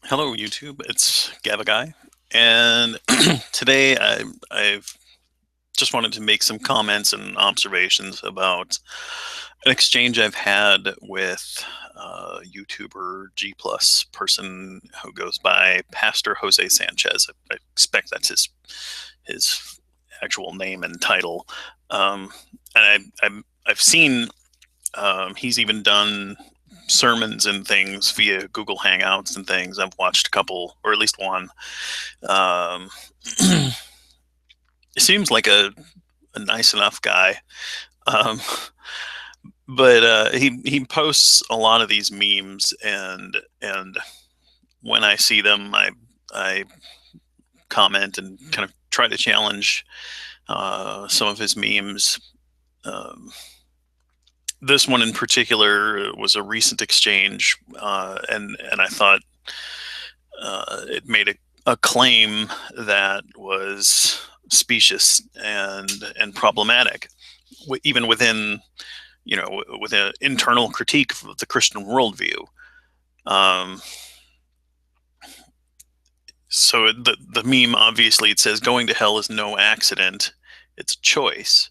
Hello, YouTube. It's Gavagai, and today I've just wanted to make some comments and observations about an exchange I've had with YouTuber G plus person who goes by Pastor Jose Sanchez. I expect that's his actual name and title. Um, and I've seen he's even done sermons and things via Google Hangouts and things. I've watched a couple, or at least one. Um, it seems like a nice enough guy, um, but he posts a lot of these memes, and when I see them, I comment and kind of try to challenge some of his memes. Um, this one in particular was a recent exchange, and I thought it made a claim that was specious and problematic, even within with an internal critique of the Christian worldview. Um, so the meme, obviously, it says going to hell is no accident; it's a choice.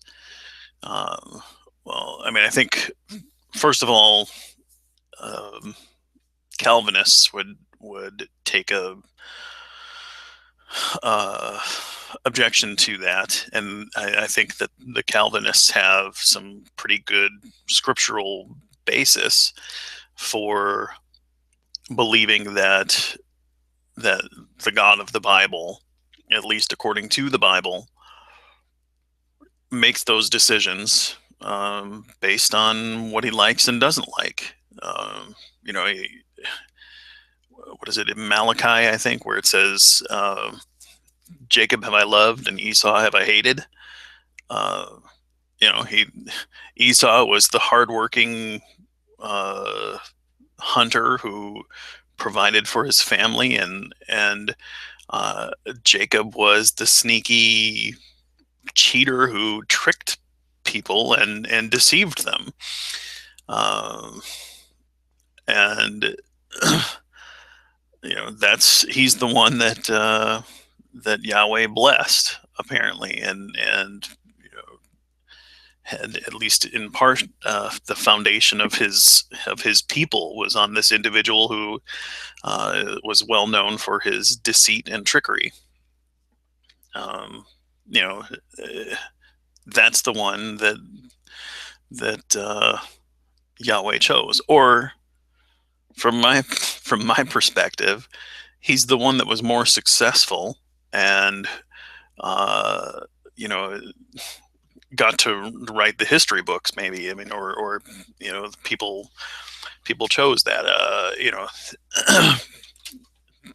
Um, well, I mean, I think first of all, um, Calvinists would take a uh, objection to that, and I think that the Calvinists have some pretty good scriptural basis for believing that the God of the Bible, at least according to the Bible, makes those decisions based on what he likes and doesn't like. You know, what is it in Malachi? I think where it says, "Jacob have I loved, and Esau have I hated." Uh, he Esau was the hardworking uh, hunter who provided for his family, and Jacob was the sneaky cheater who tricked people and deceived them. Um, and that's he's the one that Yahweh blessed apparently, and had at least in part the foundation of his people was on this individual who was well known for his deceit and trickery. Um, you know, that's the one that Yahweh chose. Or from my perspective, he's the one that was more successful and uh, you know got to write the history books. Maybe I mean, or people chose that.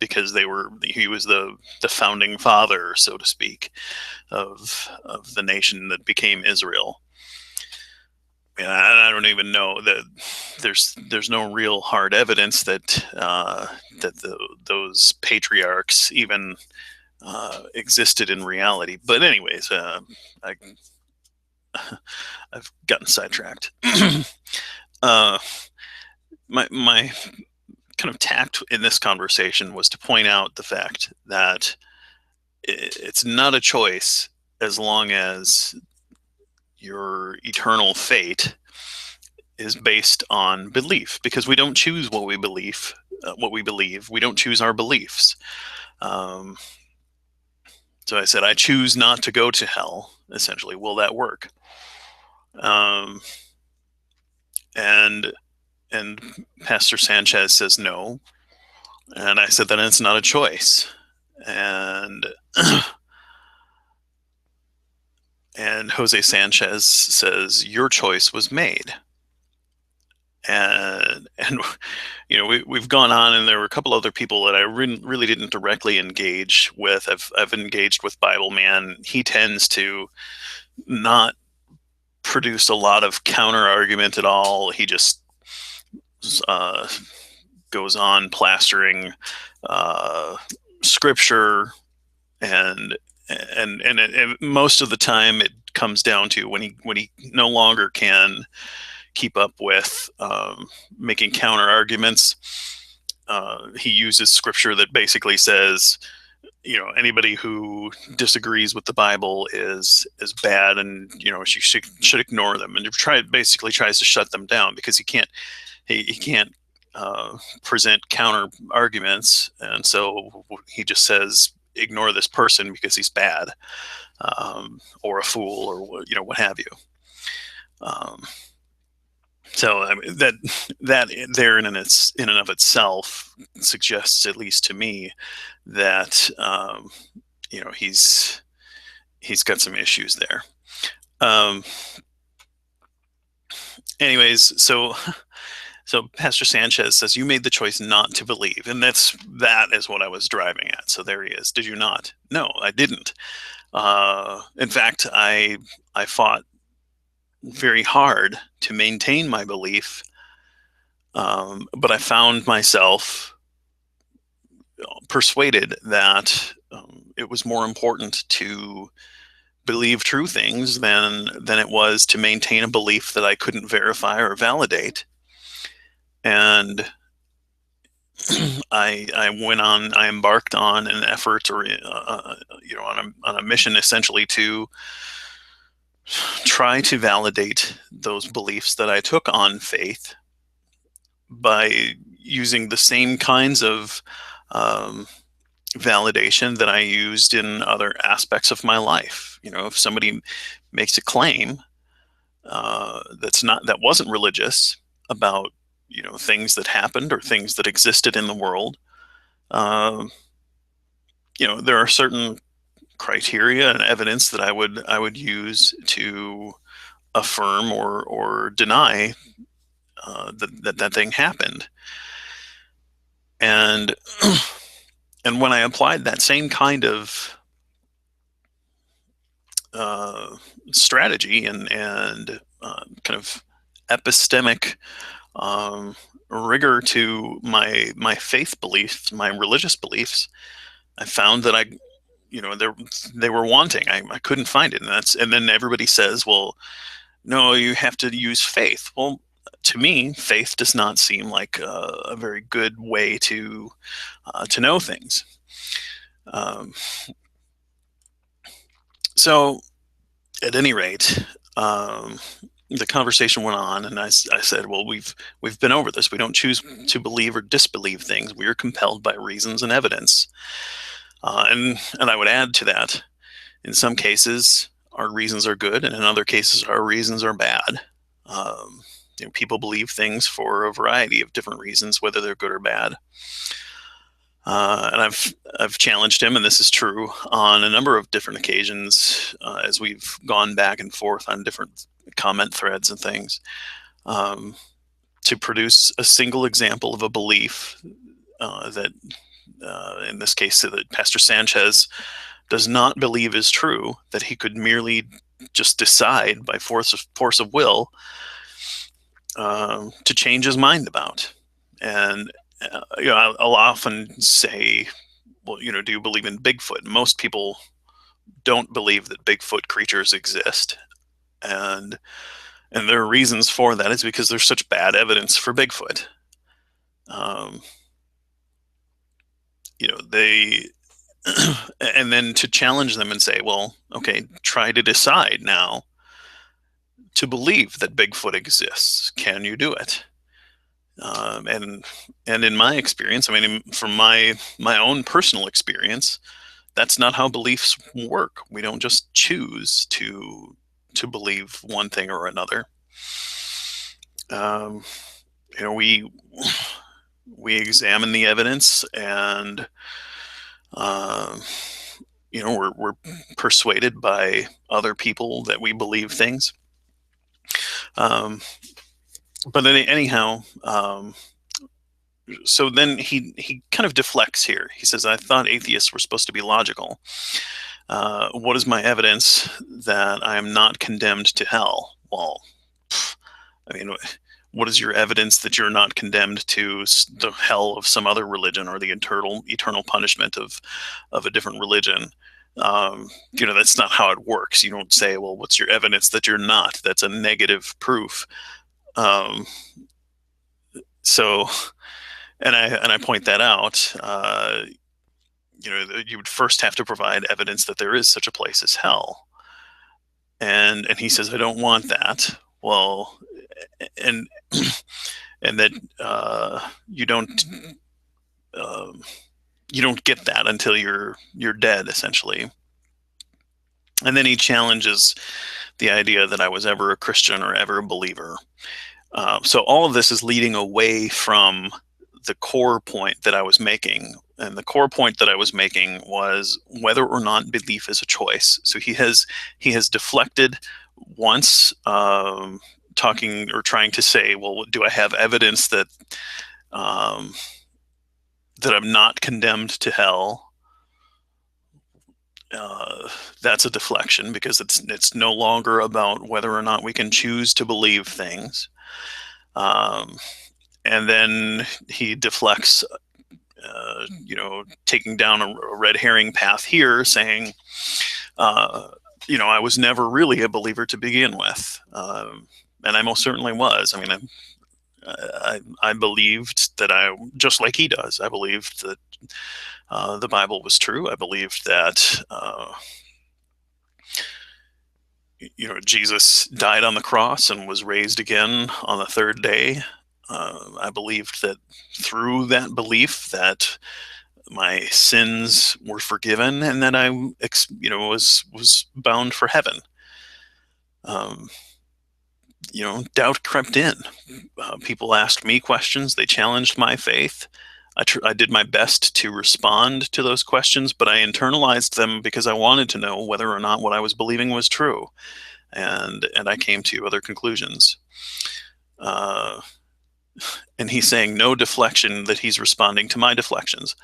Because he was the founding father, so to speak, of the nation that became Israel. And I don't even know that there's no real hard evidence that those patriarchs even existed in reality. But anyways, I, I've gotten sidetracked. uh, my kind of tact in this conversation was to point out the fact that it's not a choice as long as your eternal fate is based on belief, because we don't choose what we believe. We don't choose our beliefs. Um, so I said, I choose not to go to hell. Essentially, will that work? Um, and and Pastor Sanchez says no, and I said then it's not a choice. And and Jose Sanchez says your choice was made. And we've gone on, and there were a couple other people that I really didn't directly engage with. I've engaged with Bible Man. He tends to not produce a lot of counter argument at all. He just uh, goes on plastering uh, scripture, and most of the time it comes down to when he no longer can keep up with making counter arguments. he uses scripture that basically says, anybody who disagrees with the Bible is bad, and she should ignore them, and basically tries to shut them down because he can't present counter arguments, and so he just says ignore this person because he's bad, or a fool, or what have you. Um, so I mean, that there in and of itself suggests, at least to me, that he's got some issues there. Um, anyways, so Pastor Sanchez says you made the choice not to believe, and that is what I was driving at. So there he is. Did you not? No, I didn't. In fact, I fought very hard to maintain my belief, but I found myself persuaded that it was more important to believe true things than it was to maintain a belief that I couldn't verify or validate. And I embarked on an effort, or on a mission, essentially, to try to validate those beliefs that I took on faith by using the same kinds of validation that I used in other aspects of my life. If somebody makes a claim that wasn't religious about things that happened or things that existed in the world, there are certain criteria and evidence that I would use to affirm or deny that thing happened. And and when I applied that same kind of strategy and kind of epistemic rigor to my faith beliefs, my religious beliefs, I found that they were wanting. I couldn't find it, and then everybody says, well, no, you have to use faith. Well, to me, faith does not seem like a very good way to know things. So, at any rate, the conversation went on, and I said, "Well, we've been over this. We don't choose to believe or disbelieve things. We are compelled by reasons and evidence." And I would add to that, in some cases, our reasons are good, and in other cases, our reasons are bad. People believe things for a variety of different reasons, whether they're good or bad. And I've challenged him, and this is true on a number of different occasions, as we've gone back and forth on different comment threads and things, to produce a single example of a belief that, in this case, that Pastor Sanchez does not believe is true, that he could merely just decide by force of will to change his mind about. And I'll often say, well, do you believe in Bigfoot? Most people don't believe that Bigfoot creatures exist, and there are reasons for that. Is because there's such bad evidence for Bigfoot. They and then to challenge them and say, well, okay, try to decide now to believe that Bigfoot exists. Can you do it? And in my experience, I mean, from my own personal experience, that's not how beliefs work. We don't just choose to believe one thing or another. We examine the evidence, and we're persuaded by other people that we believe things. But anyhow, so then he kind of deflects here. He says, I thought atheists were supposed to be logical. What is my evidence that I am not condemned to hell? Well, I mean, what is your evidence that you're not condemned to the hell of some other religion, or the eternal punishment of a different religion? That's not how it works. You don't say, well, what's your evidence that you're not? That's a negative proof. So And I point that out. You would first have to provide evidence that there is such a place as hell. And he says, I don't want that. Well, and and that you don't um, you don't get that until you're dead, essentially. And then he challenges the idea that I was ever a Christian or ever a believer. So all of this is leading away from the core point that I was making. And the core point that I was making was whether or not belief is a choice. So he has deflected once, talking or trying to say, well, do I have evidence um, that I'm not condemned to hell? That's a deflection, because it's no longer about whether or not we can choose to believe things. Um, and then he deflects, taking down a red herring path here, saying, I was never really a believer to begin with, and I most certainly was. I mean, I believed that just like he does. I believed that the Bible was true. I believed that Jesus died on the cross and was raised again on the third day. I believed that through that belief that my sins were forgiven and that I, was bound for heaven. Um, Doubt crept in. People asked me questions. They challenged my faith. I did my best to respond to those questions, but I internalized them because I wanted to know whether or not what I was believing was true. And I came to other conclusions. Uh, and he's saying no deflection, that he's responding to my deflections.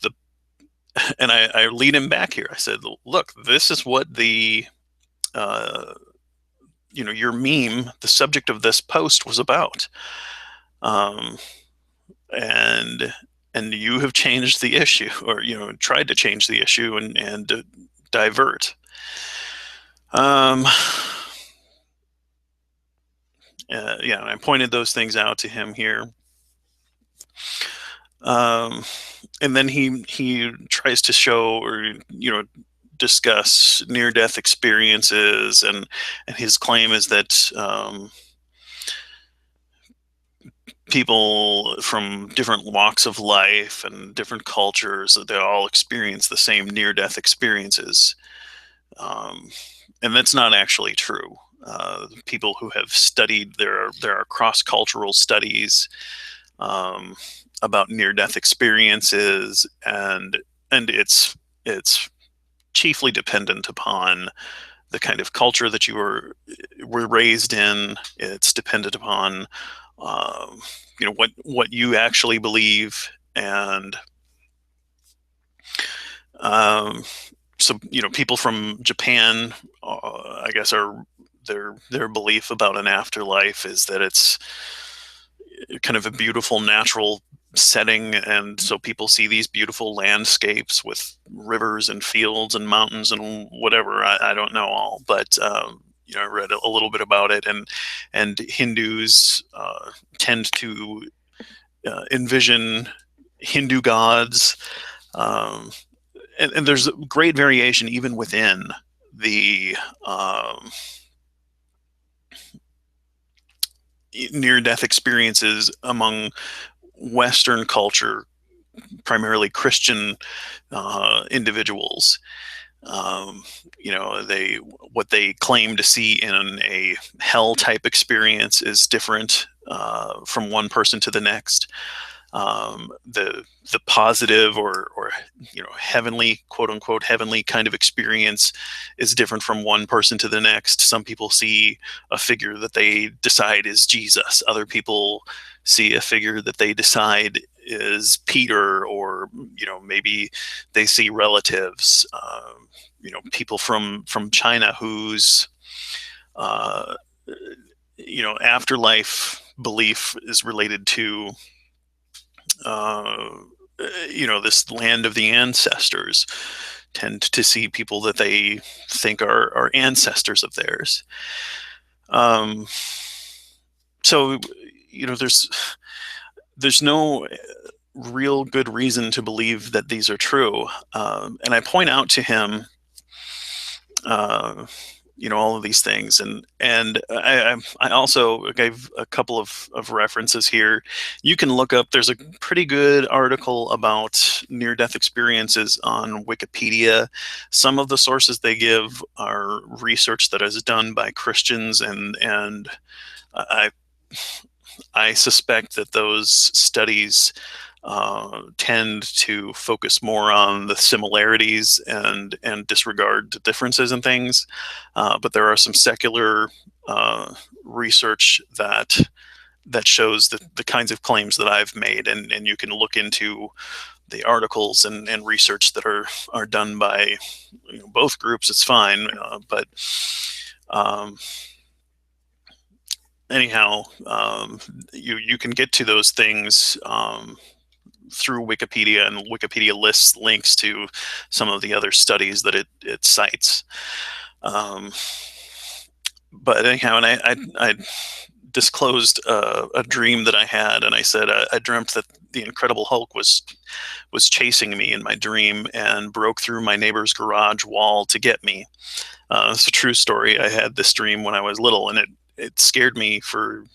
The and I lead him back here. I said, look, this is what your meme, the subject of this post, was about. Um, and you have changed the issue, or tried to change the issue and divert. Um, yeah, I pointed those things out to him here. And then he tries to show, or discuss near-death experiences, and his claim is that people from different walks of life and different cultures, they all experience the same near-death experiences, and that's not actually true. People who have studied, there are cross-cultural studies about near-death experiences, and it's chiefly dependent upon the kind of culture that you were raised in. It's dependent upon what you actually believe, and so people from Japan, I guess, are their belief about an afterlife is that it's kind of a beautiful natural setting, and so people see these beautiful landscapes with rivers and fields and mountains and whatever. I don't know all, but I read a little bit about it, and Hindus tend to envision Hindu gods, um, and there's great variation even within the near-death experiences among Western culture, primarily Christian individuals. What they claim to see in a hell type experience is different from one person to the next. The positive or heavenly, quote unquote heavenly kind of experience is different from one person to the next. Some people see a figure that they decide is Jesus. Other people see a figure that they decide is Peter, or maybe they see relatives. People from China whose afterlife belief is related to this land of the ancestors, tend to see people that they think are ancestors of theirs. So there's no real good reason to believe that these are true. And I point out to him, uh, all of these things, and I also gave a couple of references here. You can look up. There's a pretty good article about near-death experiences on Wikipedia. Some of the sources they give are research that is done by Christians, and I I suspect that those studies tend to focus more on the similarities and disregard the differences in things. But there are some secular research that shows the kinds of claims that I've made, and you can look into the articles and research that are done by both groups. It's fine, but um, anyhow, you can get to those things through Wikipedia, and Wikipedia lists links to some of the other studies that it cites. Um, but anyhow, and I disclosed a dream that I had, and I said I dreamt that the Incredible Hulk was chasing me in my dream and broke through my neighbor's garage wall to get me. It's a true story. I had this dream when I was little, and it scared me for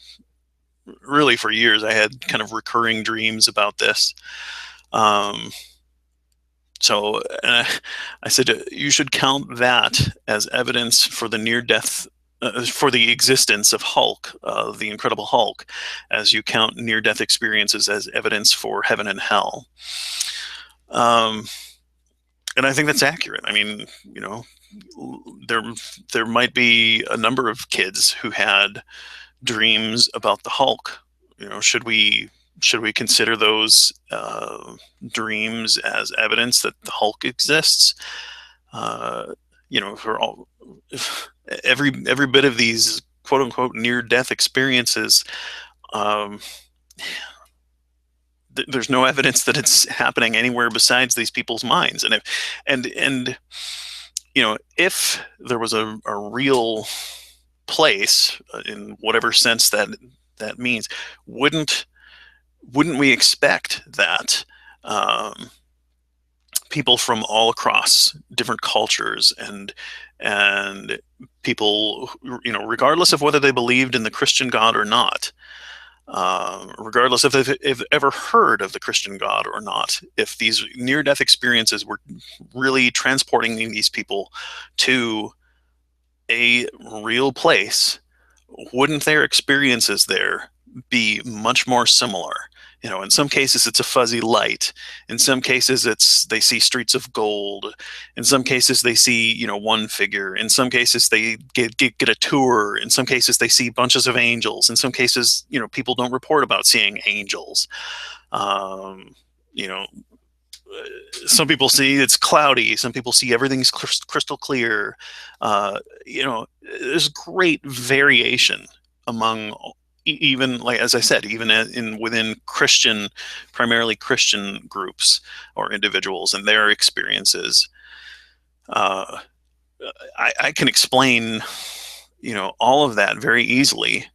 years. I had kind of recurring dreams about this. Um, so I said, you should count that as evidence for the near death, for the existence of Hulk, the Incredible Hulk, as you count near death experiences as evidence for heaven and hell. And I think that's accurate. I mean, there might be a number of kids who had dreams about the Hulk. Should we consider those dreams as evidence that the Hulk exists? For all every bit of these quote unquote near death experiences, um, there's no evidence that it's happening anywhere besides these people's minds. And if there was a real place, in whatever sense that means, wouldn't we expect that people from all across different cultures and people, regardless of whether they believed in the Christian God or not, regardless if they've ever heard of the Christian God or not, if these near-death experiences were really transporting these people to a real place, wouldn't their experiences there be much more similar? In some cases it's a fuzzy light. In some cases they see streets of gold. In some cases they see, one figure. In some cases they get a tour. In some cases they see bunches of angels. In some cases, people don't report about seeing angels. You know, some people see it's cloudy. Some people see everything's crystal clear. There's great variation among, even, like as I said, even within primarily Christian groups or individuals and their experiences. I can explain, all of that very easily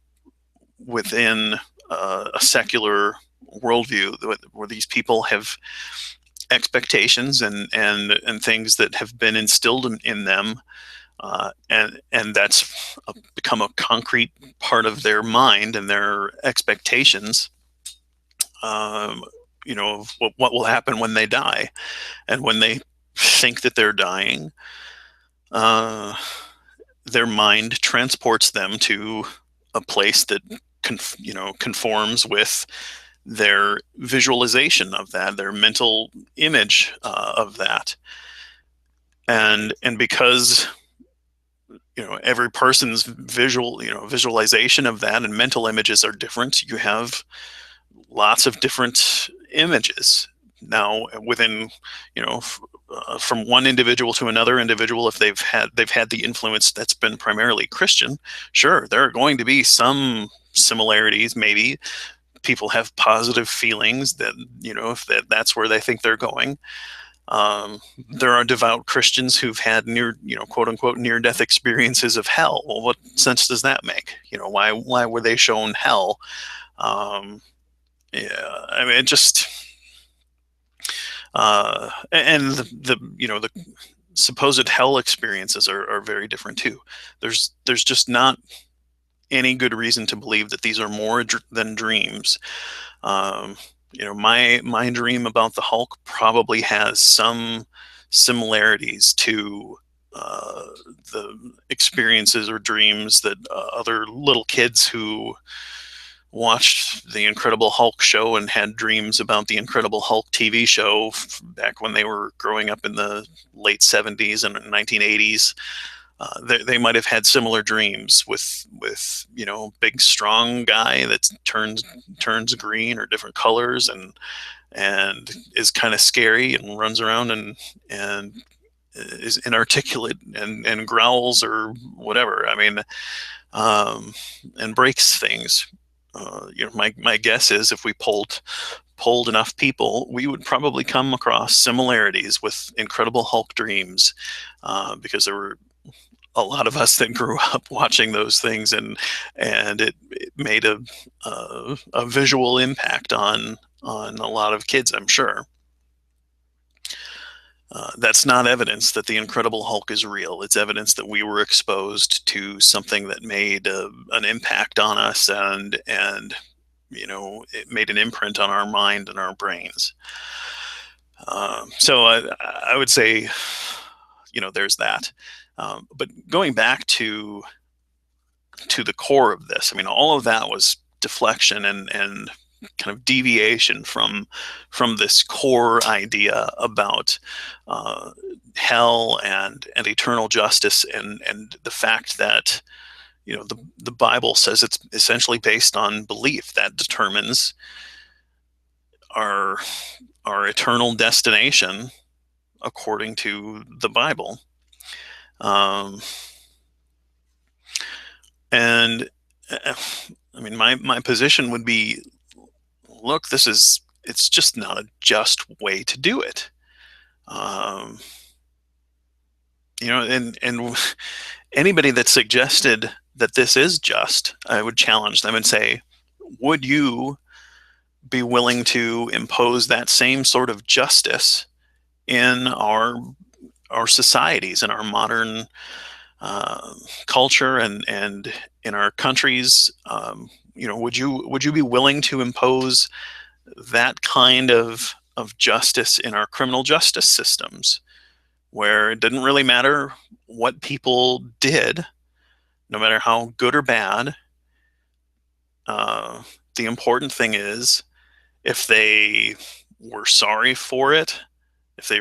within a secular worldview where these people have expectations and things that have been instilled in them, and that's become a concrete part of their mind and their expectations. Of what will happen when they die, and when they think that they're dying, their mind transports them to a place that conforms with their visualization of that, their mental image of that, and because every person's visualization of that and mental images are different, you have lots of different images. Now, within from one individual to another individual, if they've had the influence that's been primarily Christian, sure, there are going to be some similarities. Maybe people have positive feelings that if that's where they think they're going. There are devout Christians who've had quote unquote near death experiences of hell. Well, what sense does that make? Why were they shown hell? Yeah, I mean, it just and the supposed hell experiences are very different too. There's just not any good reason to believe that these are more than dreams. Um, my dream about the Hulk probably has some similarities to uh, the experiences or dreams that other little kids who watched the Incredible Hulk show and had dreams about the Incredible Hulk TV show back when they were growing up in the late 70s and 1980s. They might have had similar dreams with big strong guy that turns green or different colors and is kind of scary and runs around and is inarticulate and growls or whatever. I mean, um, and breaks things. My guess is if we polled enough people, we would probably come across similarities with Incredible Hulk dreams, because there were a lot of us that grew up watching those things, and it made a visual impact on a lot of kids, I'm sure. That's not evidence that the Incredible Hulk is real. It's evidence that we were exposed to something that made an impact on us, and it made an imprint on our mind and our brains. So I would say, there's that. But going back to the core of this, I mean, all of that was deflection and kind of deviation from this core idea about uh, hell and eternal justice, and the fact that the Bible says it's essentially based on belief that determines our our eternal destination according to the Bible. Um, and I mean, my position would be, look, it's just not a just way to do it. Um, and anybody that suggested that this is just, I would challenge them and say, would you be willing to impose that same sort of justice in our societies, in our modern uh, culture, and in our countries? Would you be willing to impose that kind of justice in our criminal justice systems, where it didn't really matter what people did, no matter how good or bad? Uh, the important thing is if they were sorry for it, if they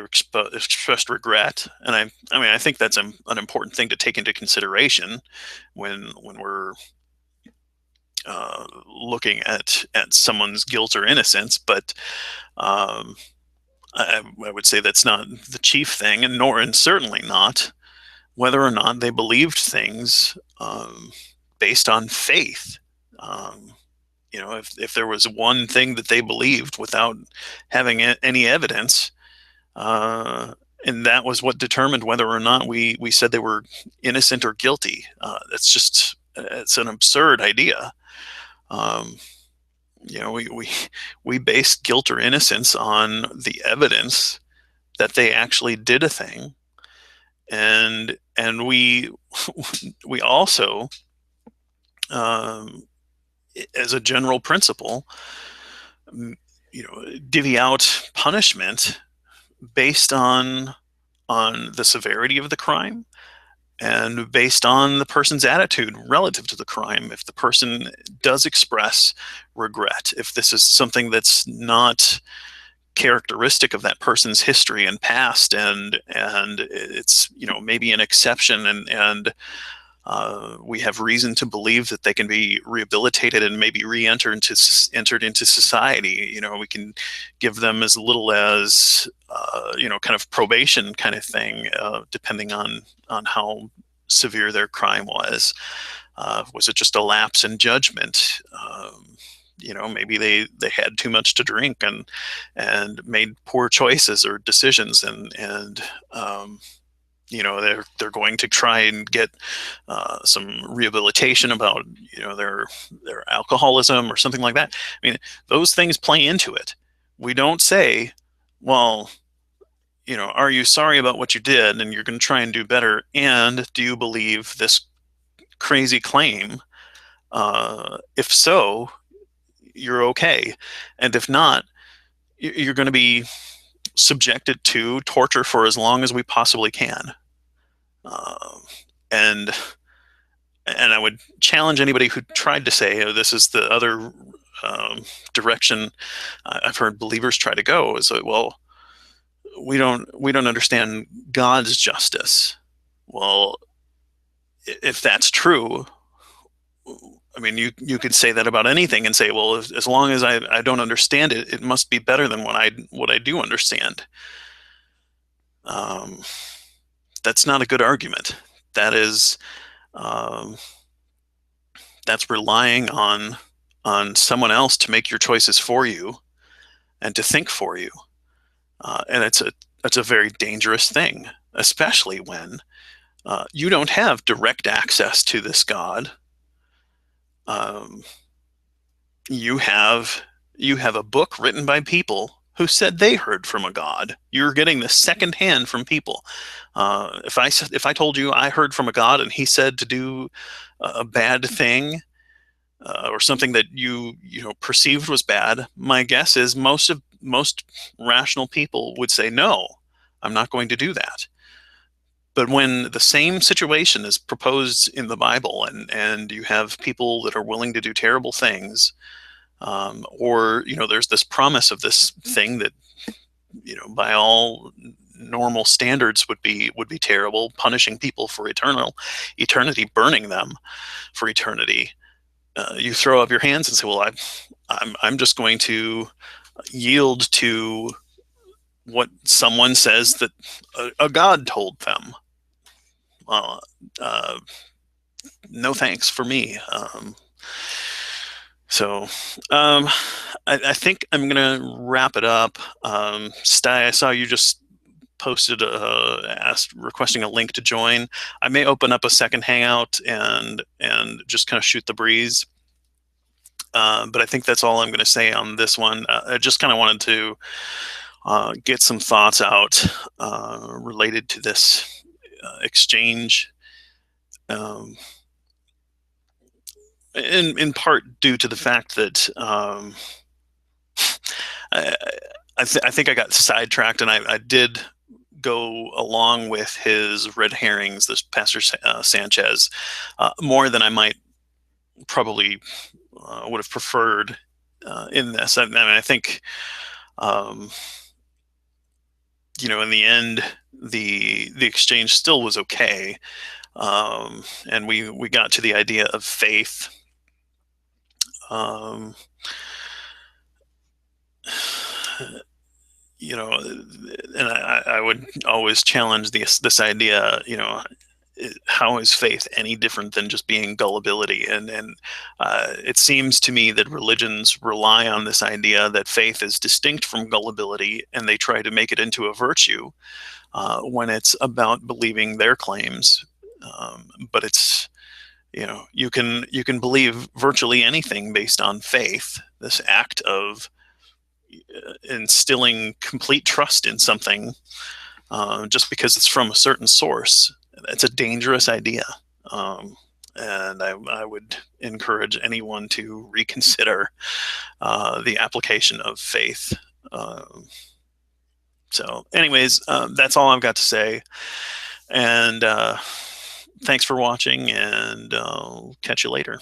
expressed regret, and I mean, I think that's an important thing to take into consideration when we're looking at someone's guilt or innocence. But um, I would say that's not the chief thing, and certainly not whether or not they believed things based on faith. Um, if there was one thing that they believed without having any evidence, uh, and that was what determined whether or not we said they were innocent or guilty. That's just it's an absurd idea. Um, we base guilt or innocence on the evidence that they actually did a thing, and we also, um, as a general principle, divvy out punishment based on the severity of the crime and based on the person's attitude relative to the crime. If the person does express regret, if this is something that's not characteristic of that person's history and past, and it's maybe an exception, and we have reason to believe that they can be rehabilitated and maybe entered into society. We can give them as little as kind of probation kind of thing, depending on how severe their crime was. Was it just a lapse in judgment? Maybe they had too much to drink and made poor choices or decisions, and they're going to try and get some rehabilitation about their alcoholism or something like that. I mean, those things play into it. We don't say, well, are you sorry about what you did and you're going to try and do better? And do you believe this crazy claim? If so, you're okay. And if not, you're going to be subjected to torture for as long as we possibly can. Um, and and I would challenge anybody who tried to say, oh, this is the other direction I've heard believers try to go, is that, well, we don't understand God's justice. Well, if that's true, I mean, you could say that about anything and say, well, as long as I don't understand it, it must be better than what I do understand. Um, that's not a good argument. That is um, that's relying on someone else to make your choices for you and to think for you, and it's a very dangerous thing, especially when you don't have direct access to this God. Um, you have you have a book written by people who said they heard from a God. You're getting this secondhand from people. If I told you I heard from a God and he said to do a bad thing, or something that you perceived was bad, my guess is most rational people would say, no, I'm not going to do that. But when the same situation is proposed in the Bible, and you have people that are willing to do terrible things, or there's this promise of this thing that by all normal standards would be terrible, punishing people for eternity, burning them for eternity. You throw up your hands and say, well, I'm just going to yield to what someone says that a God told them. Well, no thanks for me. So I think I'm going to wrap it up. Sty, I saw you just posted requesting a link to join. I may open up a second hangout and just kind of shoot the breeze. But I think that's all I'm going to say on this one. I just kind of wanted to get some thoughts out related to this exchange, in part due to the fact that I think I got sidetracked, and I did go along with his red herrings, this Pastor Sanchez, more than I might probably would have preferred in this. I mean, I think, in the end, the exchange still was okay, and we got to the idea of faith. And I would always challenge this idea. How is faith any different than just being gullibility? And it seems to me that religions rely on this idea that faith is distinct from gullibility, and they try to make it into a virtue when it's about believing their claims. But it's you can believe virtually anything based on faith. This act of instilling complete trust in something just because it's from a certain source. It's a dangerous idea. And I would encourage anyone to reconsider the application of faith. So anyways, that's all I've got to say. And thanks for watching, and I'll catch you later.